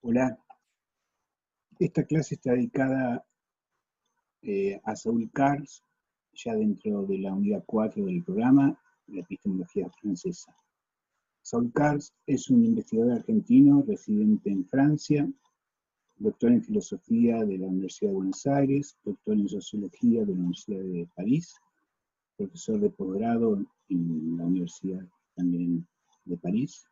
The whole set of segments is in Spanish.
Hola, esta clase está dedicada a Saul Cars, ya dentro de la unidad 4 del programa, la epistemología francesa. Saul Cars es un investigador argentino residente en Francia, doctor en filosofía de la Universidad de Buenos Aires, doctor en sociología de la Universidad de París, profesor de posgrado en la Universidad también de París.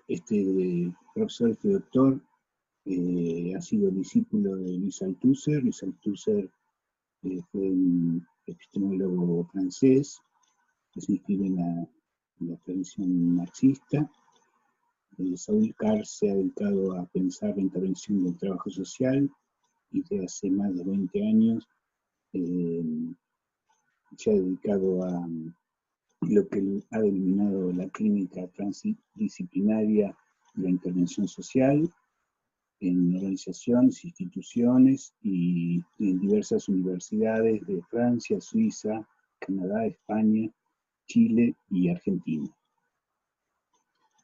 Este profesor, este doctor, ha sido discípulo de Luis Althusser. Luis Althusser fue un epistemólogo francés que se inscribe en la tradición marxista. Saul Cars se ha dedicado a pensar la intervención del trabajo social y de hace más de 20 años se ha dedicado a lo que ha denominado la clínica transdisciplinaria de la intervención social en organizaciones, instituciones y en diversas universidades de Francia, Suiza, Canadá, España, Chile y Argentina.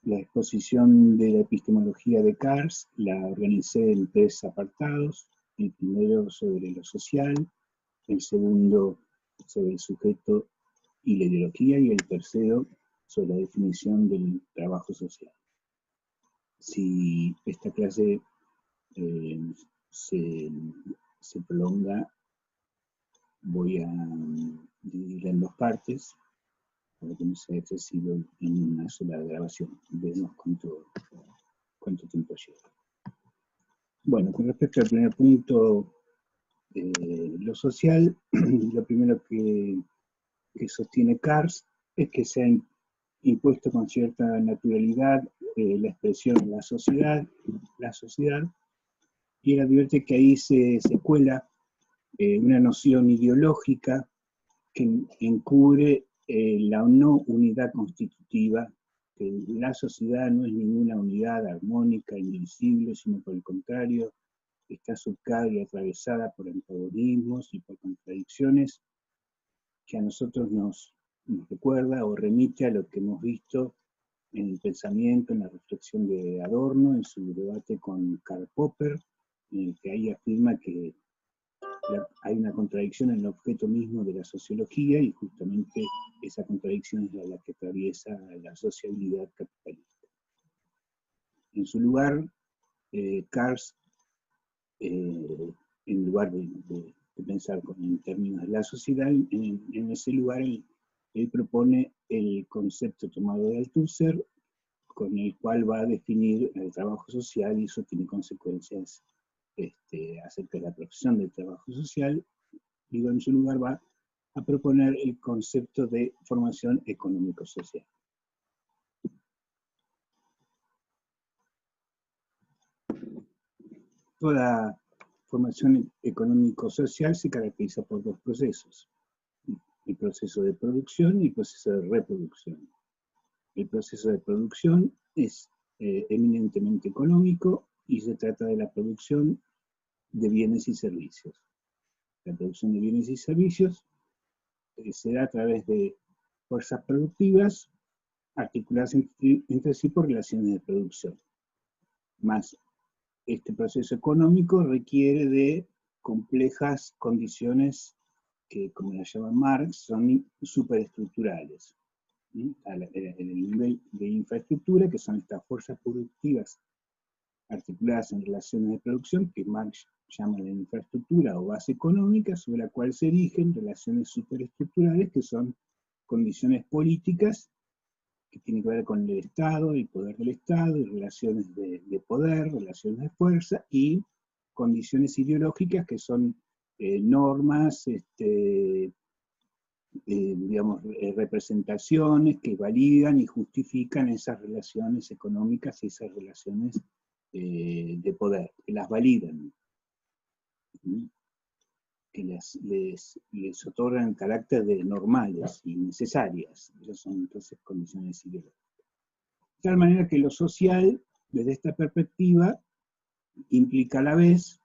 La exposición de la epistemología de Cars la organicé en 3 apartados, el primero sobre lo social, el segundo sobre el sujeto y la ideología, y el tercero sobre la definición del trabajo social. Si esta clase se prolonga, voy a dividirla en 2 partes para que no sea excesivo en una sola grabación. Vemos cuánto tiempo lleva. Bueno, con respecto al primer punto, lo social, lo primero que sostiene Cars es que se ha impuesto con cierta naturalidad la expresión en la sociedad, y él advierte que ahí se cuela una noción ideológica que encubre la no unidad constitutiva, que la sociedad no es ninguna unidad armónica, indivisible, sino por el contrario, está surcada y atravesada por antagonismos y por contradicciones que a nosotros nos recuerda o remite a lo que hemos visto en el pensamiento, en la reflexión de Adorno, en su debate con Karl Popper, en el que ahí afirma que hay una contradicción en el objeto mismo de la sociología, y justamente esa contradicción es la que atraviesa la sociabilidad capitalista. En su lugar, Cars, en lugar de pensar en términos de la sociedad, en ese lugar él propone el concepto tomado de Althusser, con el cual va a definir el trabajo social, y eso tiene consecuencias acerca de la profesión del trabajo social. Y en su lugar va a proponer el concepto de formación económico-social. Toda formación económico-social se caracteriza por 2 procesos: el proceso de producción y el proceso de reproducción. El proceso de producción es eminentemente económico y se trata de la producción de bienes y servicios. La producción de bienes y servicios se da a través de fuerzas productivas articuladas entre sí por relaciones de producción. Más, este proceso económico requiere de complejas condiciones que, como las llama Marx, son superestructurales. En el nivel de infraestructura, que son estas fuerzas productivas articuladas en relaciones de producción, que Marx llama la infraestructura o base económica, sobre la cual se erigen relaciones superestructurales, que son condiciones políticas que tienen que ver con el Estado, el poder del Estado, y relaciones de poder, relaciones de fuerza, y condiciones ideológicas que son normas, digamos, representaciones que validan y justifican esas relaciones económicas y esas relaciones de poder, que las validan, que les otorgan carácter de normales y necesarias. Esas son entonces condiciones ideológicas. De tal manera que lo social, desde esta perspectiva, implica a la vez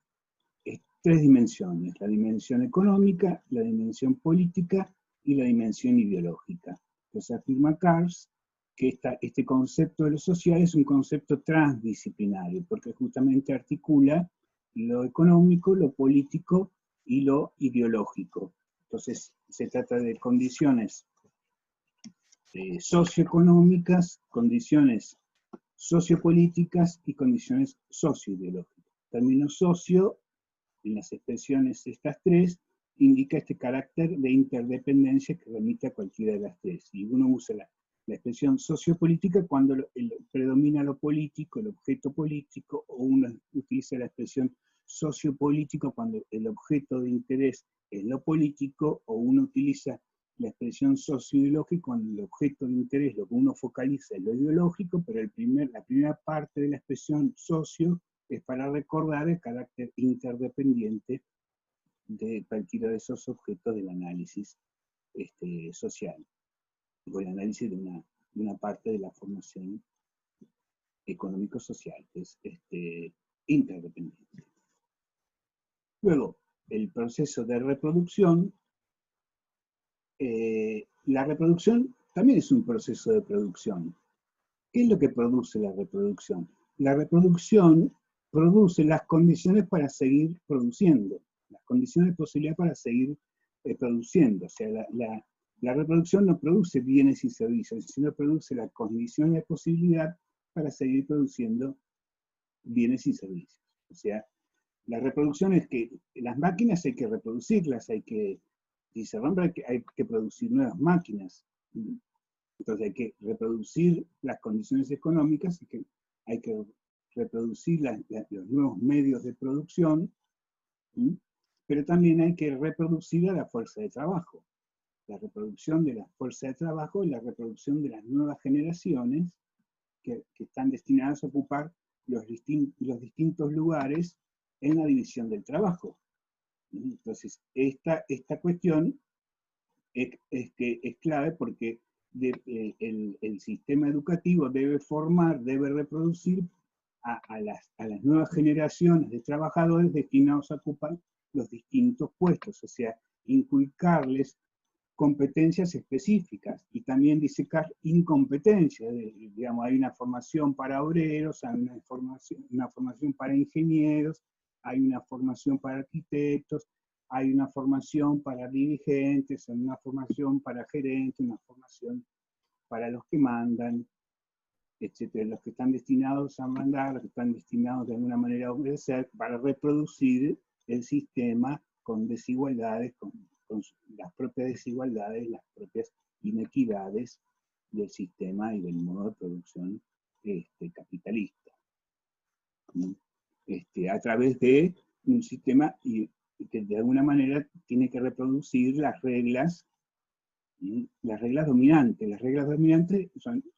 3 dimensiones: la dimensión económica, la dimensión política y la dimensión ideológica. Entonces afirma Cars que este concepto de lo social es un concepto transdisciplinario, porque justamente articula lo económico, lo político y lo ideológico. Entonces, se trata de condiciones socioeconómicas, condiciones sociopolíticas y condiciones socioideológicas. El término socio, en las expresiones estas tres, indica este carácter de interdependencia que remite a cualquiera de las tres. Y uno usa la expresión sociopolítica cuando predomina lo político, el objeto político, o uno utiliza la expresión sociopolítico cuando el objeto de interés es lo político, o uno utiliza la expresión socioideológica cuando el objeto de interés, lo que uno focaliza es lo ideológico, pero la primera parte de la expresión socio es para recordar el carácter interdependiente de cualquiera de esos objetos del análisis social, o el análisis de una parte de la formación económico-social, que es interdependiente. Luego, el proceso de reproducción. La reproducción también es un proceso de producción. ¿Qué es lo que produce la reproducción? La reproducción produce las condiciones para seguir produciendo, las condiciones de posibilidad para seguir produciendo. O sea, la reproducción no produce bienes y servicios, sino produce las condiciones de posibilidad para seguir produciendo bienes y servicios. O sea, la reproducción es que las máquinas hay que reproducirlas, si se rompe hay que producir nuevas máquinas. Entonces hay que reproducir las condiciones económicas, hay que reproducir los nuevos medios de producción, pero también hay que reproducir a la fuerza de trabajo. La reproducción de la fuerza de trabajo y la reproducción de las nuevas generaciones que están destinadas a ocupar los distintos lugares en la división del trabajo. Entonces, esta cuestión es clave porque el sistema educativo debe formar, debe reproducir a las nuevas generaciones de trabajadores destinados a ocupar los distintos puestos, o sea, inculcarles competencias específicas y también disecar incompetencias. Digamos, hay una formación para obreros, hay una formación para ingenieros, hay una formación para arquitectos, hay una formación para dirigentes, hay una formación para gerentes, una formación para los que mandan, etcétera, los que están destinados a mandar, los que están destinados de alguna manera a obedecer, para reproducir el sistema con desigualdades, con las propias desigualdades, las propias inequidades del sistema y del modo de producción capitalista. A través de un sistema que de alguna manera tiene que reproducir las reglas dominantes. Las reglas dominantes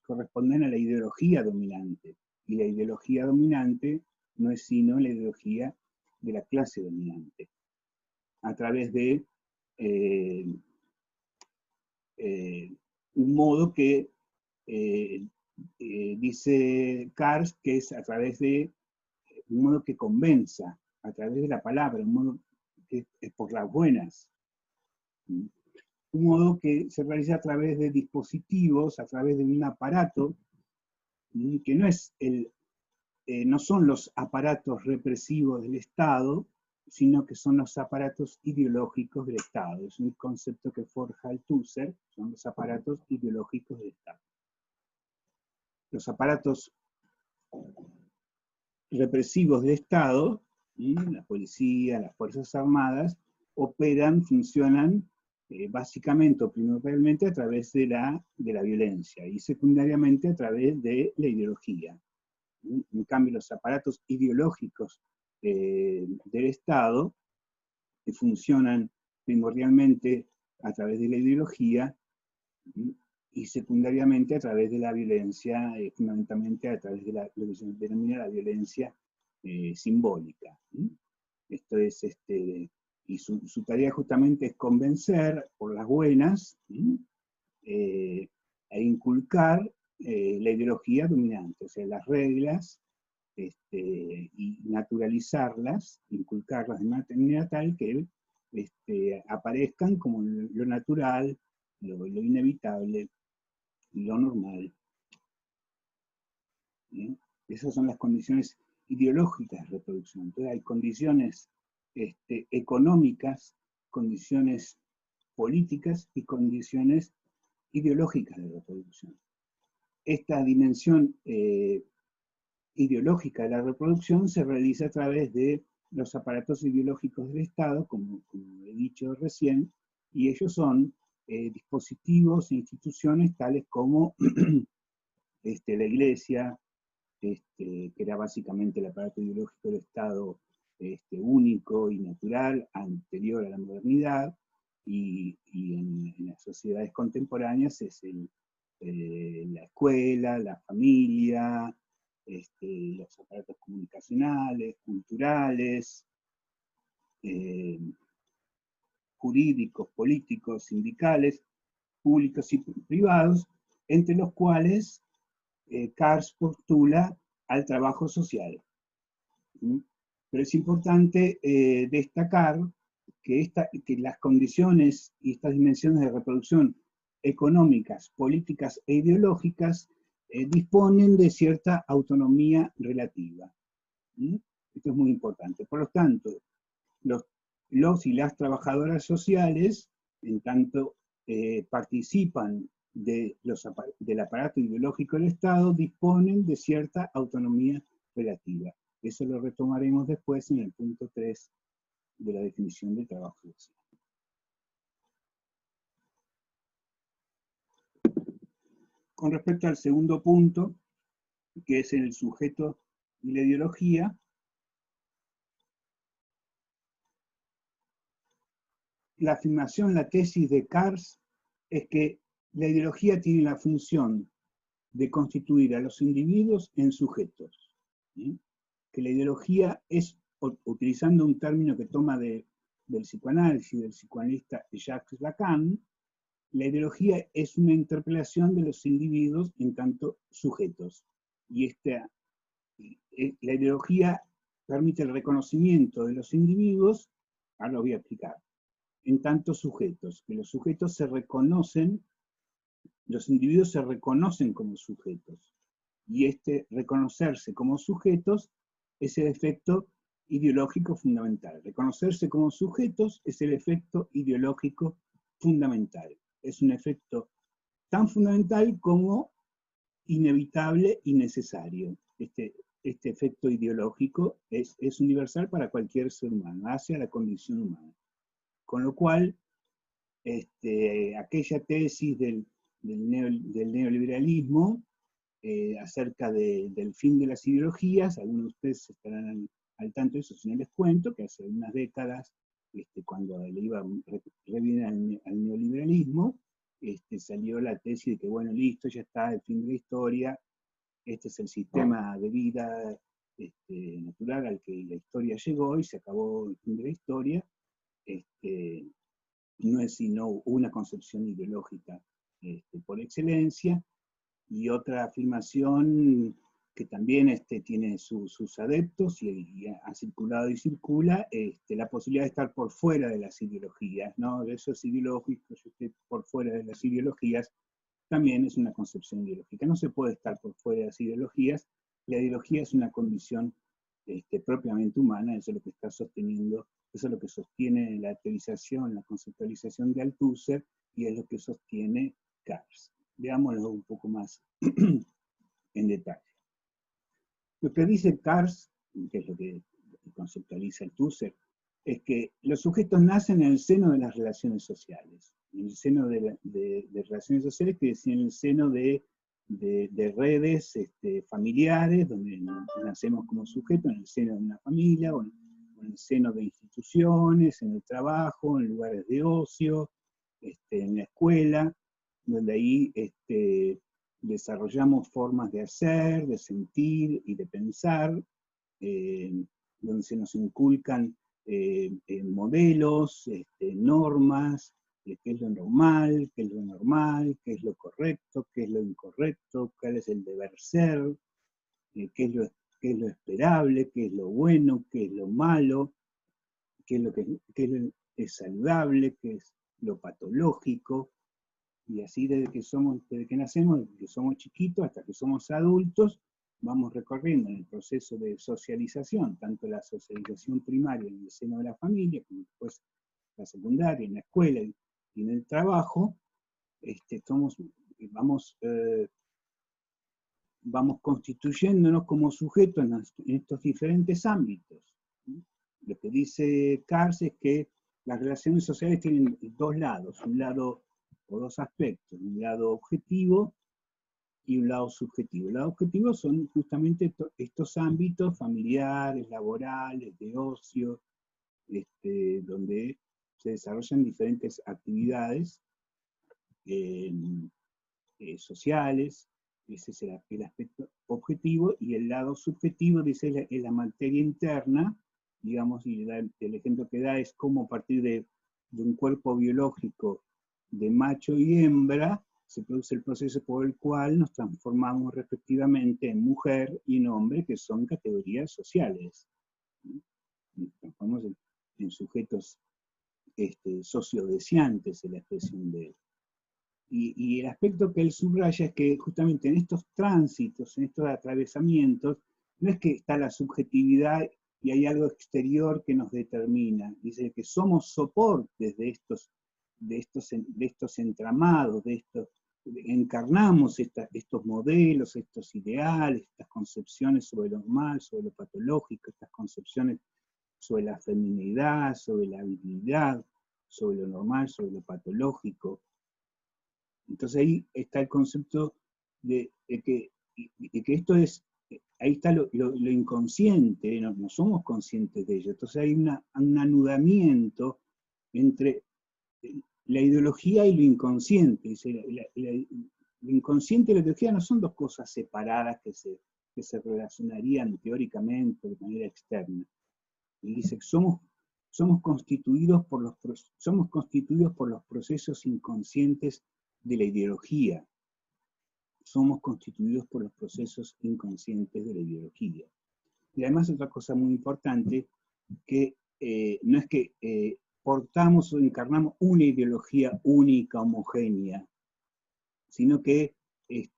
corresponden a la ideología dominante, y la ideología dominante no es sino la ideología de la clase dominante, a través de un modo que dice Karsh, que es a través de un modo que convenza, a través de la palabra, un modo que es por las buenas. Un modo que se realiza a través de dispositivos, a través de un aparato, que no son los aparatos represivos del Estado, sino que son los aparatos ideológicos del Estado. Es un concepto que forja Althusser, son los aparatos ideológicos del Estado. Los aparatos represivos del Estado, la policía, las Fuerzas Armadas, funcionan básicamente o primordialmente a través de la violencia y secundariamente a través de la ideología. En cambio, los aparatos ideológicos del Estado funcionan primordialmente a través de la ideología y secundariamente a través de la violencia, fundamentalmente a través de lo que se denomina la violencia simbólica. Esto es, y su tarea justamente es convencer por las buenas e inculcar la ideología dominante, o sea, las reglas, y naturalizarlas, inculcarlas de manera tal que aparezcan como lo natural, lo inevitable, lo normal Esas son las condiciones ideológicas de reproducción. Entonces hay condiciones económicas, condiciones políticas y condiciones ideológicas de reproducción. Esta dimensión ideológica de la reproducción se realiza a través de los aparatos ideológicos del Estado, como he dicho recién, y ellos son dispositivos e instituciones tales como la Iglesia, que era básicamente el aparato ideológico del Estado único y natural, anterior a la modernidad, y en las sociedades contemporáneas es la escuela, la familia, los aparatos comunicacionales, culturales, jurídicos, políticos, sindicales, públicos y privados, entre los cuales Cars postula al trabajo social. ¿Sí? Pero es importante destacar que las condiciones y estas dimensiones de reproducción económicas, políticas e ideológicas disponen de cierta autonomía relativa. ¿Sí? Esto es muy importante. Por lo tanto, los y las trabajadoras sociales, en tanto participan del aparato ideológico del Estado, disponen de cierta autonomía relativa. Eso lo retomaremos después en el punto 3 de la definición del trabajo social. Con respecto al segundo punto, que es el sujeto y la ideología, la afirmación, la tesis de Cars es que la ideología tiene la función de constituir a los individuos en sujetos. ¿Sí? Que la ideología es, utilizando un término que toma del psicoanálisis, del psicoanalista Jacques Lacan, la ideología es una interpelación de los individuos en tanto sujetos. Y la ideología permite el reconocimiento de los individuos, ahora lo voy a explicar, en tanto sujetos, que los sujetos se reconocen, los individuos se reconocen como sujetos. Y reconocerse como sujetos es el efecto ideológico fundamental. Reconocerse como sujetos es el efecto ideológico fundamental. Es un efecto tan fundamental como inevitable y necesario. Este efecto ideológico es universal para cualquier ser humano, hacia la condición humana. Con lo cual, aquella tesis del neoliberalismo acerca del fin de las ideologías, algunos de ustedes estarán al tanto de eso si no les cuento, que hace unas décadas, cuando le iba re bien al neoliberalismo, salió la tesis de que, bueno, listo, ya está el fin de la historia, este es el sistema de vida natural al que la historia llegó y se acabó el fin de la historia. No es sino una concepción ideológica por excelencia. Y otra afirmación que también tiene sus adeptos y ha circulado y circula, la posibilidad de estar por fuera de las ideologías, ¿no? De eso es ideológico, yo estoy por fuera de las ideologías, también es una concepción ideológica. No se puede estar por fuera de las ideologías, la ideología es una condición propiamente humana, eso es lo que está sosteniendo, eso es lo que sostiene la teorización, la conceptualización de Althusser, y es lo que sostiene Cars. Veámoslo un poco más en detalle. Lo que dice Cars, que es lo que conceptualiza Althusser, es que los sujetos nacen en el seno de las relaciones sociales, en el seno de relaciones sociales, que es en el seno de redes familiares, donde nacemos como sujetos, en el seno de una familia, o en el seno de instituciones, en el trabajo, en lugares de ocio, en la escuela, donde ahí desarrollamos formas de hacer, de sentir y de pensar, donde se nos inculcan modelos, normas, qué es lo normal, qué es lo normal, qué es lo correcto, qué es lo incorrecto, cuál es el deber ser, qué es lo esperable, qué es lo bueno, qué es lo malo, qué es saludable, qué es lo patológico. Y así desde que nacemos, desde que somos chiquitos hasta que somos adultos, vamos recorriendo en el proceso de socialización, tanto la socialización primaria en el seno de la familia, como después la secundaria, en la escuela y en el trabajo, vamos constituyéndonos como sujetos en estos diferentes ámbitos. Lo que dice Kars es que las relaciones sociales tienen dos lados, un lado o dos aspectos, un lado objetivo y un lado subjetivo. El lado objetivo son justamente estos ámbitos familiares, laborales, de ocio, donde se desarrollan diferentes actividades sociales. Ese es el aspecto objetivo, y el lado subjetivo dice es la materia interna, digamos, y el ejemplo que da es cómo a partir de un cuerpo biológico de macho y hembra se produce el proceso por el cual nos transformamos respectivamente en mujer y en hombre, que son categorías sociales. Nos transformamos en sujetos sociodeseantes, en la expresión de él. Y el aspecto que él subraya es que justamente en estos tránsitos, en estos atravesamientos, no es que está la subjetividad y hay algo exterior que nos determina. Dice que somos soportes de estos entramados, encarnamos estos modelos, estos ideales, estas concepciones sobre lo normal, sobre lo patológico, estas concepciones sobre la feminidad, sobre la habilidad, sobre lo normal, sobre lo patológico. Entonces ahí está el concepto de que esto es, ahí está lo inconsciente, no somos conscientes de ello. Entonces hay un anudamiento entre la ideología y lo inconsciente. Lo inconsciente y la ideología no son dos cosas separadas que se relacionarían teóricamente de manera externa. Y dice que somos constituidos por los procesos inconscientes de la ideología. Somos constituidos por los procesos inconscientes de la ideología. Y además otra cosa muy importante, que no es que portamos o encarnamos una ideología única, homogénea, sino que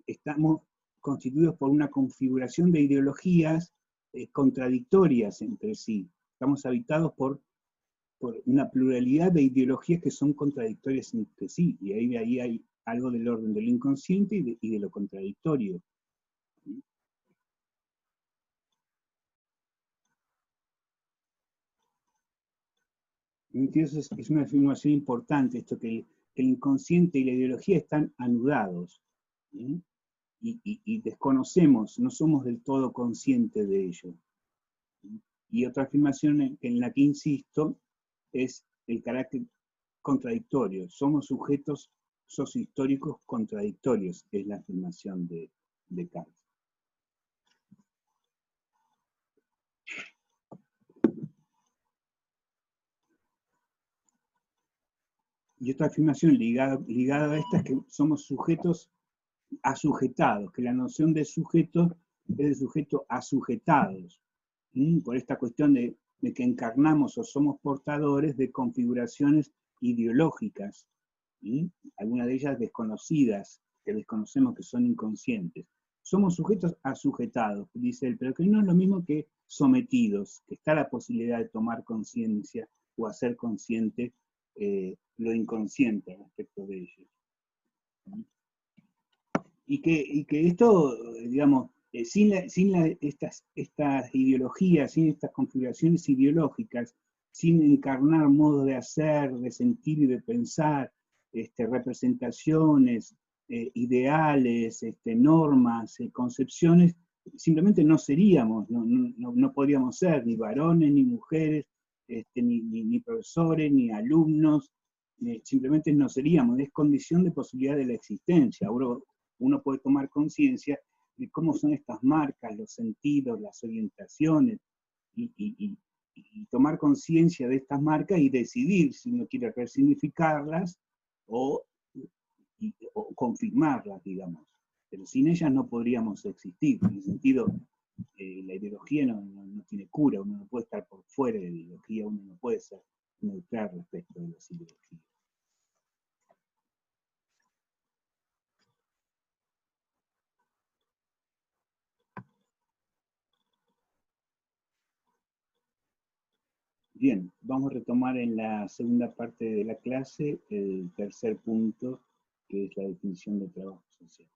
estamos constituidos por una configuración de ideologías contradictorias entre sí. Estamos habitados por una pluralidad de ideologías que son contradictorias entre sí, y ahí hay algo del orden del inconsciente y de lo contradictorio. Entonces es una afirmación importante esto, que el inconsciente y la ideología están anudados, ¿sí? Y desconocemos, no somos del todo conscientes de ello. Y otra afirmación en la que insisto es el carácter contradictorio. Somos sujetos sociohistóricos contradictorios, es la afirmación de Kant. Y otra afirmación ligada a esta es que somos sujetos asujetados, que la noción de sujeto es de sujeto asujetados, por esta cuestión de que encarnamos o somos portadores de configuraciones ideológicas, algunas de ellas desconocidas, que desconocemos, que son inconscientes. Somos sujetos asujetados, dice él, pero que no es lo mismo que sometidos, que está la posibilidad de tomar conciencia o hacer consciente lo inconsciente respecto de ellos. Y que esto, digamos, sin estas ideologías, sin estas configuraciones ideológicas, sin encarnar modos de hacer, de sentir y de pensar, representaciones, ideales, normas, concepciones, simplemente no seríamos, no podríamos ser ni varones, ni mujeres, ni profesores, ni alumnos, simplemente no seríamos, es condición de posibilidad de la existencia. Ahora, uno puede tomar conciencia de cómo son estas marcas, los sentidos, las orientaciones, y tomar conciencia de estas marcas y decidir si uno quiere resignificarlas o confirmarlas, digamos. Pero sin ellas no podríamos existir. En el sentido, la ideología no tiene cura, uno no puede estar por fuera de la ideología, uno no puede ser neutral respecto de las ideologías. Bien, vamos a retomar en la segunda parte de la clase el tercer punto, que es la definición de trabajo social.